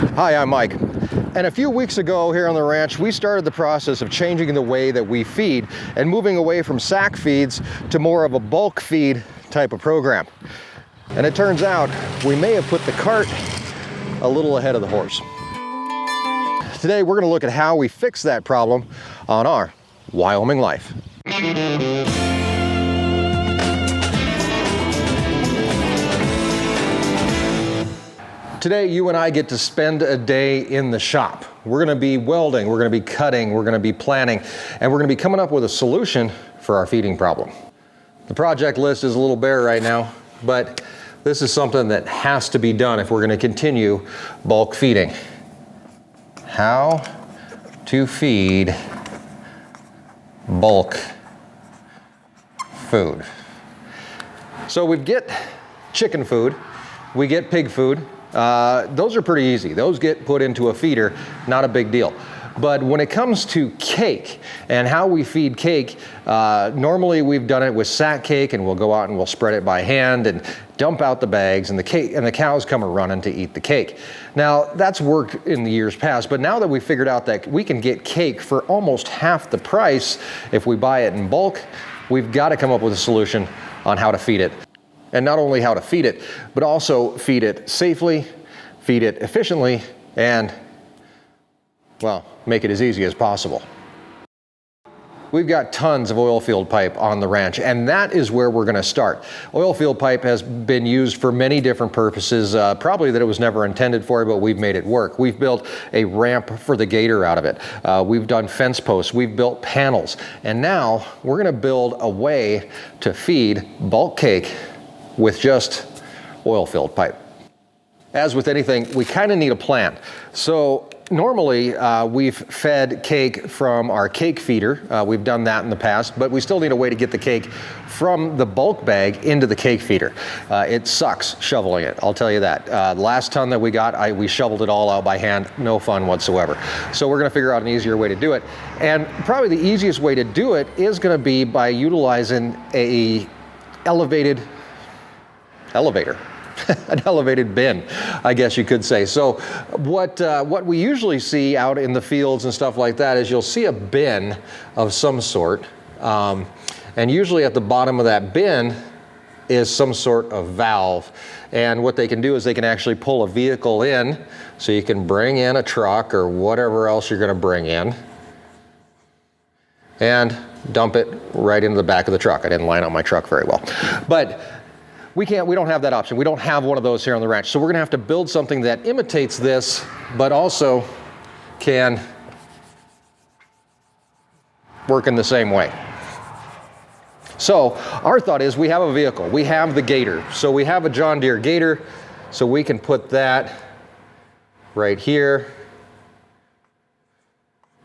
Hi, I'm Mike. And a few weeks ago here on the ranch, we started the process of changing the way that we feed and moving away from sack feeds to more of a bulk feed type of program. And it turns out we may have put the cart a little ahead of the horse. Today, we're going to look at how we fix that problem on our Wyoming Life. Today, you and I get to spend a day in the shop. We're going to be welding, we're going to be cutting, we're going to be planning, and we're going to be coming up with a solution for our feeding problem. The project list is a little bare right now, but this is something that has to be done if we're going to continue bulk feeding. How to feed bulk food. So we get chicken food, we get pig food. Those are pretty easy. Those get put into a feeder, not a big deal. But when it comes to cake and how we feed cake, normally we've done it with sack cake, and we'll go out and we'll spread it by hand and dump out the bags, and the cows come running to eat the cake. Now that's worked in the years past, but now that we've figured out that we can get cake for almost half the price if we buy it in bulk, we've got to come up with a solution on how to feed it. And not only how to feed it, but also feed it safely, feed it efficiently, and, well, make it as easy as possible. We've got tons of oilfield pipe on the ranch, and that is where we're going to start. Oilfield pipe has been used for many different purposes, probably that it was never intended for, but we've made it work. We've built a ramp for the gator out of it. We've done fence posts, we've built panels, and now we're going to build a way to feed bulk cake with just oil-filled pipe. As with anything, we kind of need a plan. So normally we've fed cake from our cake feeder. We've done that in the past, but we still need a way to get the cake from the bulk bag into the cake feeder. It sucks shoveling it, I'll tell you that. Last ton that we got, we shoveled it all out by hand. No fun whatsoever. So we're gonna figure out an easier way to do it. And probably the easiest way to do it is gonna be by utilizing an elevated bin, I guess you could say. So what we usually see out in the fields and stuff like that is you'll see a bin of some sort, and usually at the bottom of that bin is some sort of valve. And what they can do is they can actually pull a vehicle in, so you can bring in a truck or whatever else you're going to bring in and dump it right into the back of the truck. I didn't line up my truck very well, but we don't have that option. We don't have one of those here on the ranch. So we're gonna have to build something that imitates this, but also can work in the same way. So our thought is we have a vehicle. We have the gator. So we have a John Deere gator, so we can put that right here.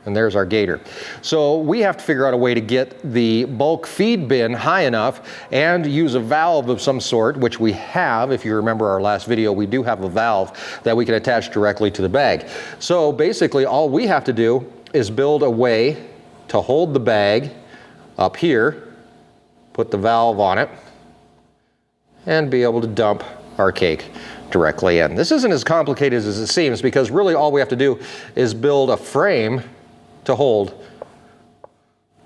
And there's our gator. So we have to figure out a way to get the bulk feed bin high enough and use a valve of some sort, which we have. If you remember our last video, we do have a valve that we can attach directly to the bag. So basically all we have to do is build a way to hold the bag up here, put the valve on it, and be able to dump our cake directly in. This isn't as complicated as it seems, because really all we have to do is build a frame to hold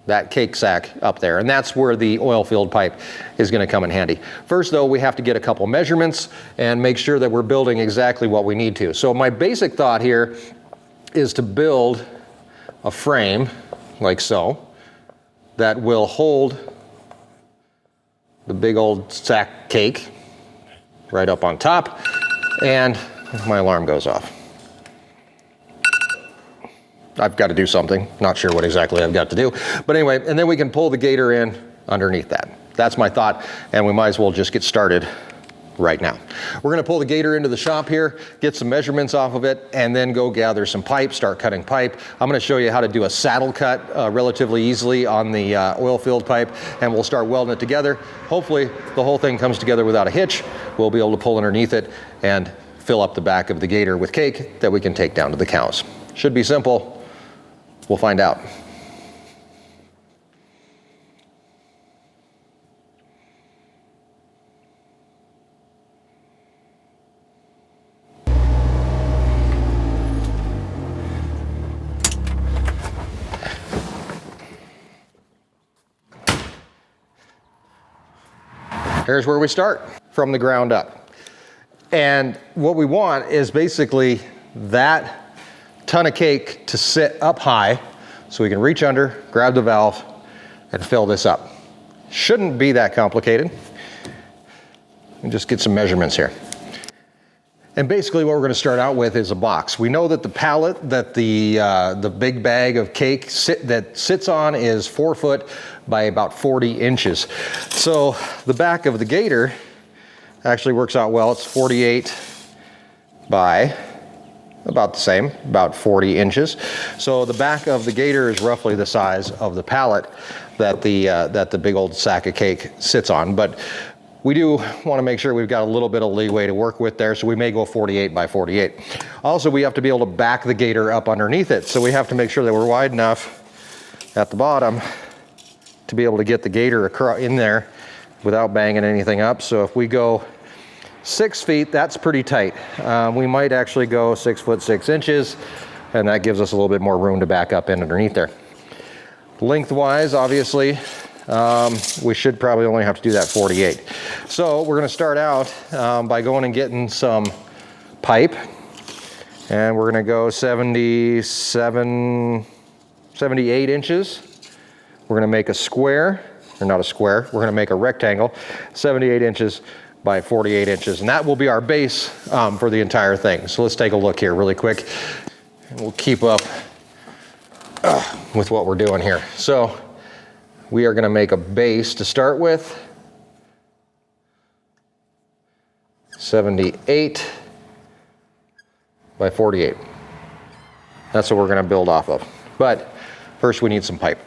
that cake sack up there. And that's where the oil-filled pipe is going to come in handy. First, though, we have to get a couple measurements and make sure that we're building exactly what we need to. So my basic thought here is to build a frame like so that will hold the big old sack cake right up on top, and my alarm goes off. I've got to do something. Not sure what exactly I've got to do. But anyway, and then we can pull the gator in underneath that. That's my thought, and we might as well just get started right now. We're going to pull the gator into the shop here, get some measurements off of it, and then go gather some pipe, start cutting pipe. I'm going to show you how to do a saddle cut relatively easily on the oil-filled pipe, and we'll start welding it together. Hopefully the whole thing comes together without a hitch. We'll be able to pull underneath it and fill up the back of the gator with cake that we can take down to the cows. Should be simple. We'll find out. Here's where we start, from the ground up. And what we want is basically that ton of cake to sit up high so we can reach under, grab the valve, and fill this up. Shouldn't be that complicated. And just get some measurements here. And basically what we're going to start out with is a box. We know that the pallet that the big bag of cake that sits on is 4 foot by about 40 inches. So the back of the gator actually works out well. It's 48 by about the same, about 40 inches. So the back of the gator is roughly the size of the pallet that the big old sack of cake sits on. But we do want to make sure we've got a little bit of leeway to work with there, so we may go 48 by 48. Also, we have to be able to back the gator up underneath it, so we have to make sure that we're wide enough at the bottom to be able to get the gator in there without banging anything up. So if we go 6 feet, that's pretty tight. We might actually go 6 foot 6 inches, and that gives us a little bit more room to back up in underneath there. Lengthwise, obviously, we should probably only have to do that 48. So we're going to start out by going and getting some pipe, and we're going to go 78 inches. We're going to make a square, or not a square, we're going to make a rectangle, 78 inches by 48 inches, and that will be our base for the entire thing. So let's take a look here really quick, and we'll keep up with what we're doing here. So we are going to make a base to start with, 78 by 48. That's what we're going to build off of. But first we need some pipe.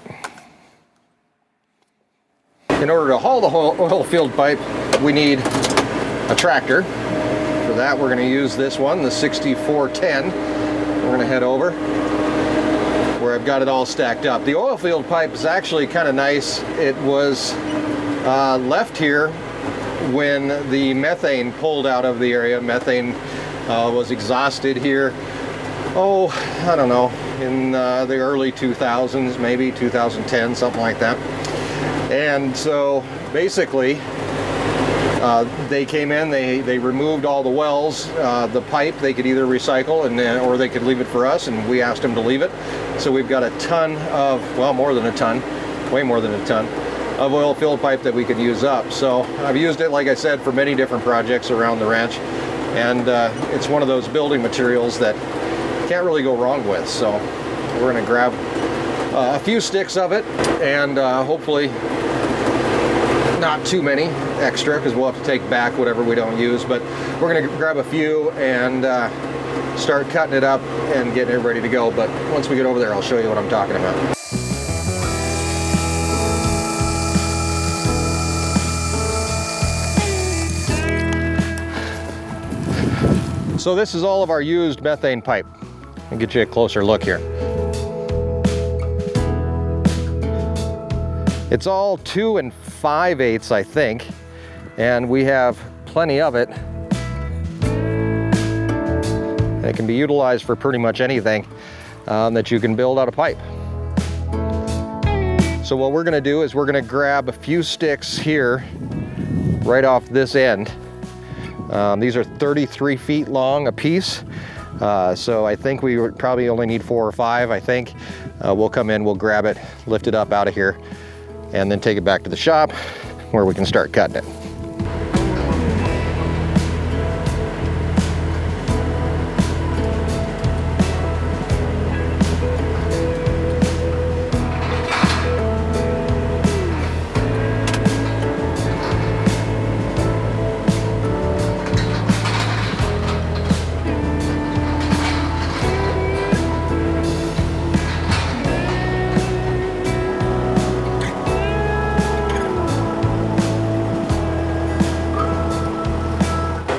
In order to haul the oil field pipe, we need a tractor. For that, we're going to use this one, the 6410. We're going to head over where I've got it all stacked up. The oil field pipe is actually kind of nice. It was left here when the methane pulled out of the area. Methane was exhausted here, oh, I don't know, in the early 2000s, maybe 2010, something like that. And so basically they came in, they removed all the wells, the pipe they could either recycle or they could leave it for us, and we asked them to leave it. So we've got a ton of, well, more than a ton, way more than a ton of oil filled pipe that we could use up. So I've used it, like I said, for many different projects around the ranch, and it's one of those building materials that you can't really go wrong with. So we're going to grab a few sticks of it, and hopefully not too many extra, because we'll have to take back whatever we don't use. But we're going to grab a few and start cutting it up and getting it ready to go. But once we get over there, I'll show you what I'm talking about. So this is all of our used methane pipe. I'll get you a closer look here. It's all 2 5/8, I think, and we have plenty of it. And it can be utilized for pretty much anything that you can build out of pipe. So what we're gonna do is we're gonna grab a few sticks here right off this end. These are 33 feet long a piece. So I think we would probably only need 4 or 5, I think. We'll come in, we'll grab it, lift it up out of here, and then take it back to the shop where we can start cutting it.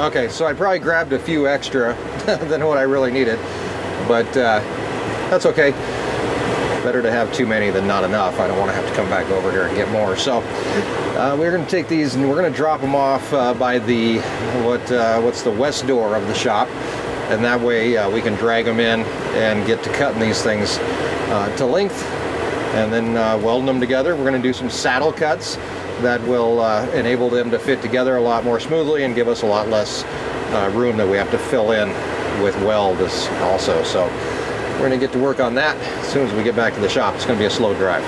Okay, so I probably grabbed a few extra than what I really needed, but that's okay. Better to have too many than not enough. I don't want to have to come back over here and get more. So we're going to take these and we're going to drop them off by the what's the west door of the shop, and that way we can drag them in and get to cutting these things to length, and then welding them together. We're going to do some saddle cuts that will enable them to fit together a lot more smoothly and give us a lot less room that we have to fill in with weld also. So we're going to get to work on that as soon as we get back to the shop. It's going to be a slow drive.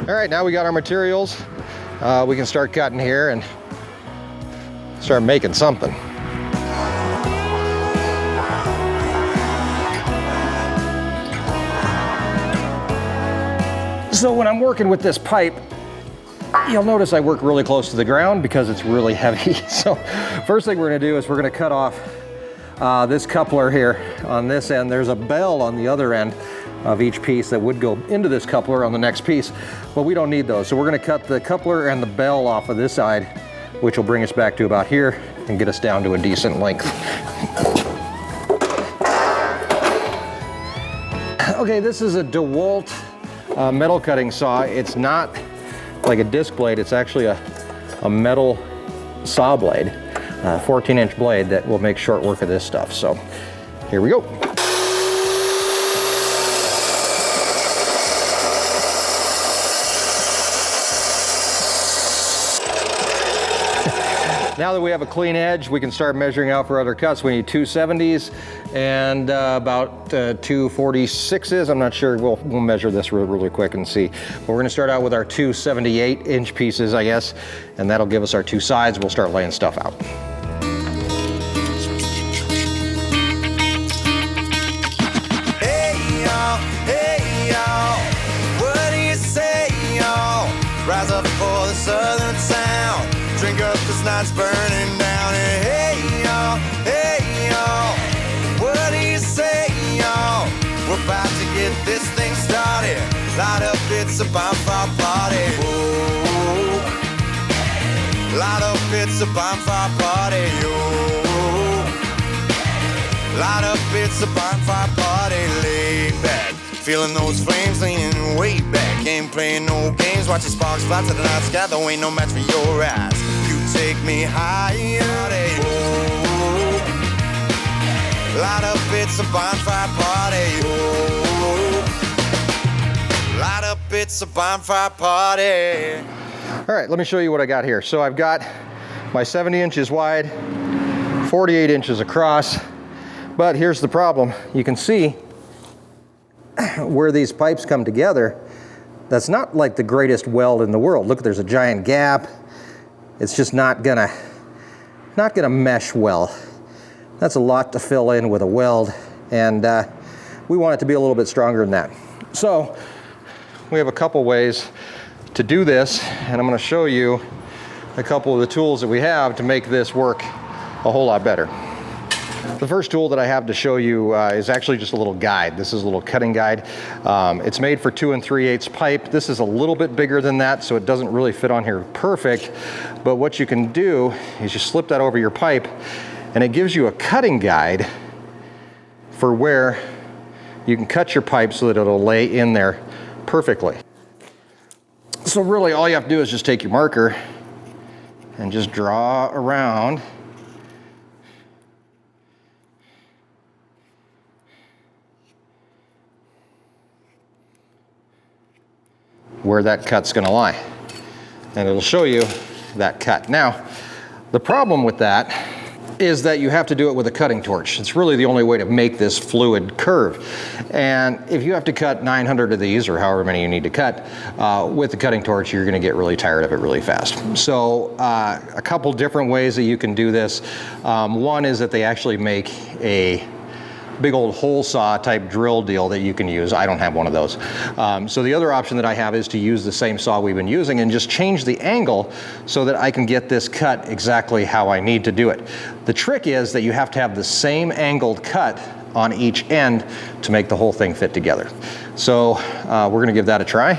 All right, now we got our materials. We can start cutting here and start making something. So when I'm working with this pipe, you'll notice I work really close to the ground because it's really heavy. So first thing we're gonna do is we're gonna cut off this coupler here on this end. There's a bell on the other end of each piece that would go into this coupler on the next piece, but we don't need those. So we're gonna cut the coupler and the bell off of this side, which will bring us back to about here and get us down to a decent length. Okay, this is a DeWalt metal cutting saw. It's not like a disc blade, it's actually a metal saw blade, 14-inch blade that will make short work of this stuff. So here we go. Now that we have a clean edge, we can start measuring out for other cuts. We need 270s and about 246s. I'm not sure. We'll measure this really quick and see. But we're gonna start out with our 278-inch pieces, I guess, and that'll give us our two sides. We'll start laying stuff out. Hey y'all, what do you say y'all? Rise up for the southern sound. Drink up, this night's burning down. And hey y'all, what do you say y'all? We're about to get this thing started. Light up, it's a bonfire party. Whoa. Light up, it's a bonfire party. Yo. Light up, it's a bonfire party. Laid back, feeling those flames leaning way back. Ain't playing no games, watching sparks fly to the night sky. There ain't no match for your eyes. Take me higher, oh. Light up, it's a bonfire party, oh. Light up, it's a bonfire party. All right, let me show you what I got here. So I've got my 70 inches wide, 48 inches across, but here's the problem. You can see where these pipes come together. That's not like the greatest weld in the world. Look, there's a giant gap. It's just not gonna mesh well. That's a lot to fill in with a weld, and we want it to be a little bit stronger than that. So we have a couple ways to do this, and I'm gonna show you a couple of the tools that we have to make this work a whole lot better. The first tool that I have to show you is actually just a little guide. This is a little cutting guide. It's made for 2 3/8 pipe. This is a little bit bigger than that, so it doesn't really fit on here perfect. But what you can do is you slip that over your pipe, and it gives you a cutting guide for where you can cut your pipe so that it'll lay in there perfectly. So really all you have to do is just take your marker and just draw around where that cut's gonna lie. And it'll show you that cut. Now, the problem with that is that you have to do it with a cutting torch. It's really the only way to make this fluid curve. And if you have to cut 900 of these, or however many you need to cut, with the cutting torch, you're gonna get really tired of it really fast. So a couple different ways that you can do this. One is that they actually make a big old hole saw type drill deal that you can use. I don't have one of those. So the other option that I have is to use the same saw we've been using and just change the angle so that I can get this cut exactly how I need to do it. The trick is that you have to have the same angled cut on each end to make the whole thing fit together. So we're gonna give that a try.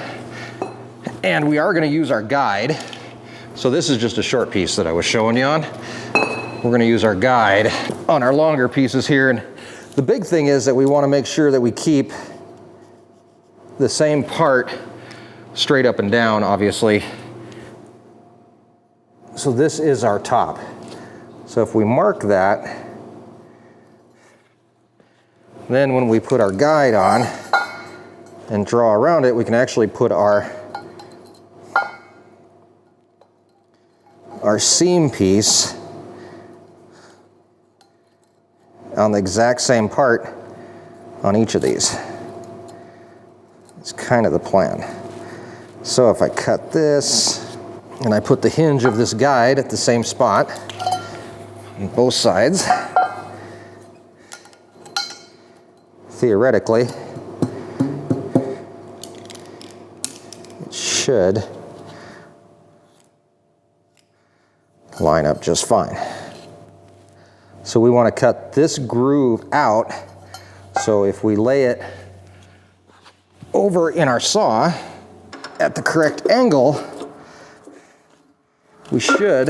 And we are gonna use our guide. So this is just a short piece that I was showing you on. We're gonna use our guide on our longer pieces here. And the big thing is that we want to make sure that we keep the same part straight up and down, obviously. So this is our top. So if we mark that, then when we put our guide on and draw around it, we can actually put our seam piece on the exact same part on each of these. It's kind of the plan. So if I cut this and I put the hinge of this guide at the same spot on both sides, theoretically, it should line up just fine. So we want to cut this groove out. So if we lay it over in our saw at the correct angle, we should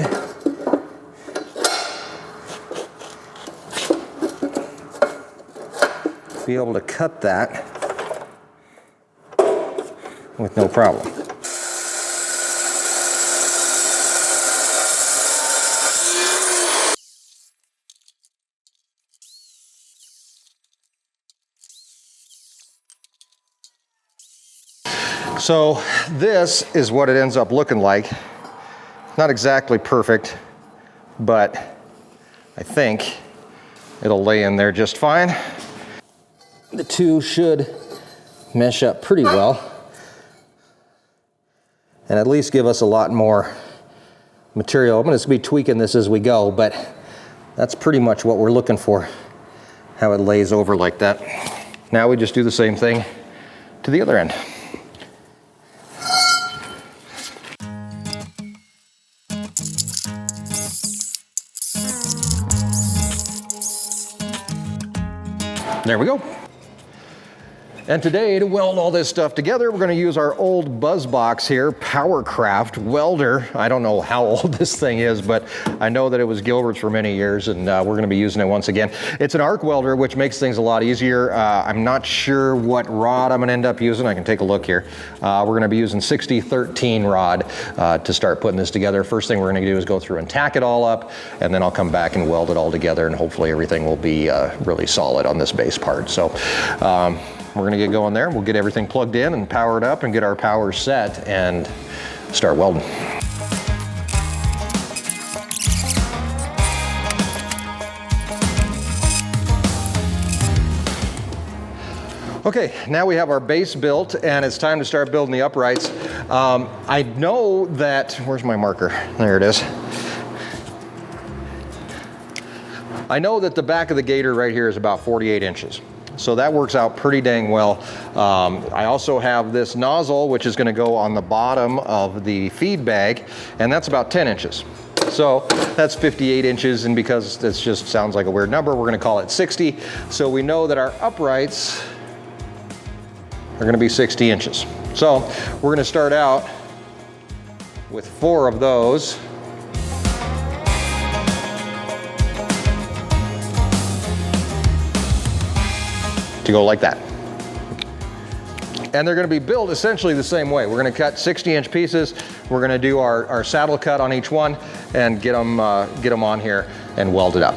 be able to cut that with no problem. So this is what it ends up looking like. Not exactly perfect, but I think it'll lay in there just fine. The two should mesh up pretty well and at least give us a lot more material. I'm going to be tweaking this as we go, but that's pretty much what we're looking for, how it lays over like that. Now we just do the same thing to the other end. There we go. And today, to weld all this stuff together, we're going to use our old buzz box here, Powercraft welder. I don't know how old this thing is, but I know that it was Gilbert's for many years, and we're going to be using it once again. It's an arc welder, which makes things a lot easier. I'm not sure what rod I'm going to end up using. I can take a look here. We're going to be using 60-13 rod to start putting this together. First thing we're going to do is go through and tack it all up, and then I'll come back and weld it all together, and hopefully everything will be really solid on this base part. So we're gonna get going there. We'll get everything plugged in and powered up and get our power set and start welding. Okay, now we have our base built and it's time to start building the uprights. I know that, where's my marker? There it is. I know that the back of the gator right here is about 48 inches. So that works out pretty dang well. I also have this nozzle, which is going to go on the bottom of the feed bag, and that's about 10 inches. So that's 58 inches, and because this just sounds like a weird number, we're going to call it 60. So we know that our uprights are going to be 60 inches. So we're going to start out with 4 of those. To go like that. And they're going to be built essentially the same way. We're going to cut 60-inch pieces. We're going to do our saddle cut on each one and get them on here and weld it up.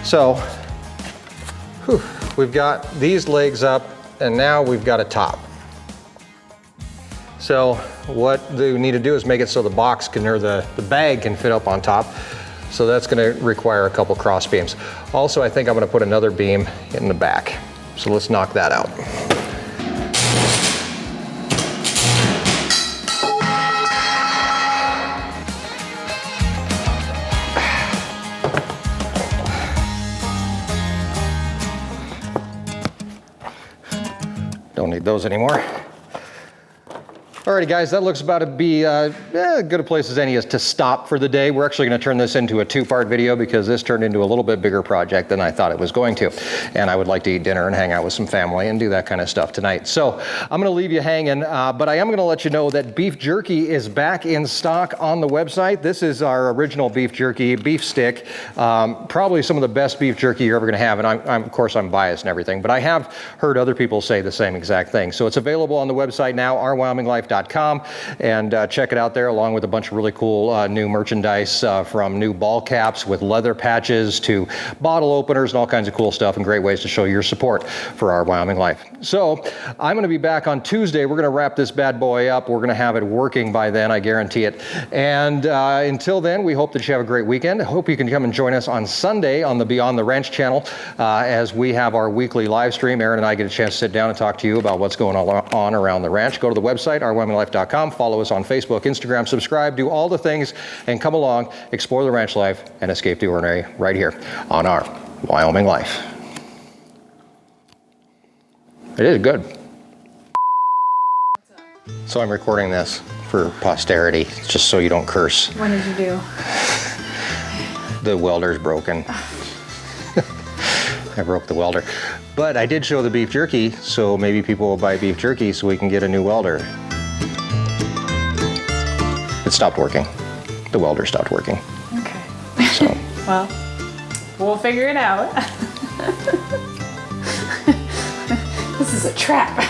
So, whew, we've got these legs up and now we've got a top. So what we need to do is make it so the box can, or the bag can fit up on top. So that's gonna require a couple cross beams. Also, I think I'm gonna put another beam in the back. So let's knock that out. Don't need those anymore. Alrighty guys, that looks about to be as good a place as any is to stop for the day. We're actually going to turn this into a two-part video because this turned into a little bit bigger project than I thought it was going to. And I would like to eat dinner and hang out with some family and do that kind of stuff tonight. So I'm going to leave you hanging, but I am going to let you know that beef jerky is back in stock on the website. This is our original beef jerky, beef stick. Probably some of the best beef jerky you're ever going to have. And of course, I'm biased and everything, but I have heard other people say the same exact thing. So it's available on the website now, ourwyominglife.com, and check it out there along with a bunch of really cool new merchandise from new ball caps with leather patches to bottle openers and all kinds of cool stuff and great ways to show your support for Our Wyoming Life. So I'm going to be back on Tuesday. We're going to wrap this bad boy up. We're going to have it working by then, I guarantee it. And until then, we hope that you have a great weekend. I hope you can come and join us on Sunday on the Beyond the Ranch channel as we have our weekly live stream. Erin and I get a chance to sit down and talk to you about what's going on around the ranch. Go to the website, ourwyominglife.com, follow us on Facebook, Instagram, subscribe, do all the things, and come along, explore the ranch life, and escape the ordinary right here on Our Wyoming Life. It is good. So I'm recording this for posterity, just so you don't curse. What did you do? The welder's broken. I broke the welder. But I did show the beef jerky, so maybe people will buy beef jerky so we can get a new welder. It stopped working. The welder stopped working. Okay. So. Well, we'll figure it out. This is a trap.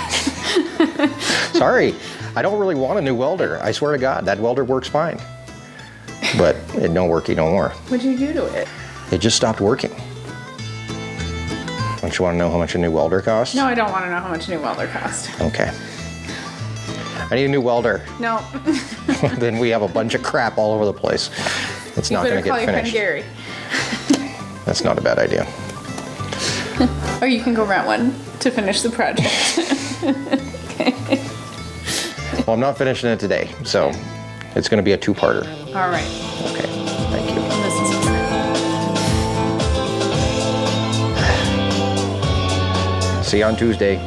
Sorry, I don't really want a new welder. I swear to God, that welder works fine. But it don't work no more. What'd you do to it? It just stopped working. Don't you want to know how much a new welder costs? No, I don't want to know how much a new welder cost. Okay. I need a new welder. No. Then we have a bunch of crap all over the place. It's not going to get finished. You better call your friend Gary. That's not a bad idea. Or you can go rent one to finish the project. Okay. Well, I'm not finishing it today, so it's going to be a two-parter. All right. Okay, thank you. And this is exciting. See you on Tuesday.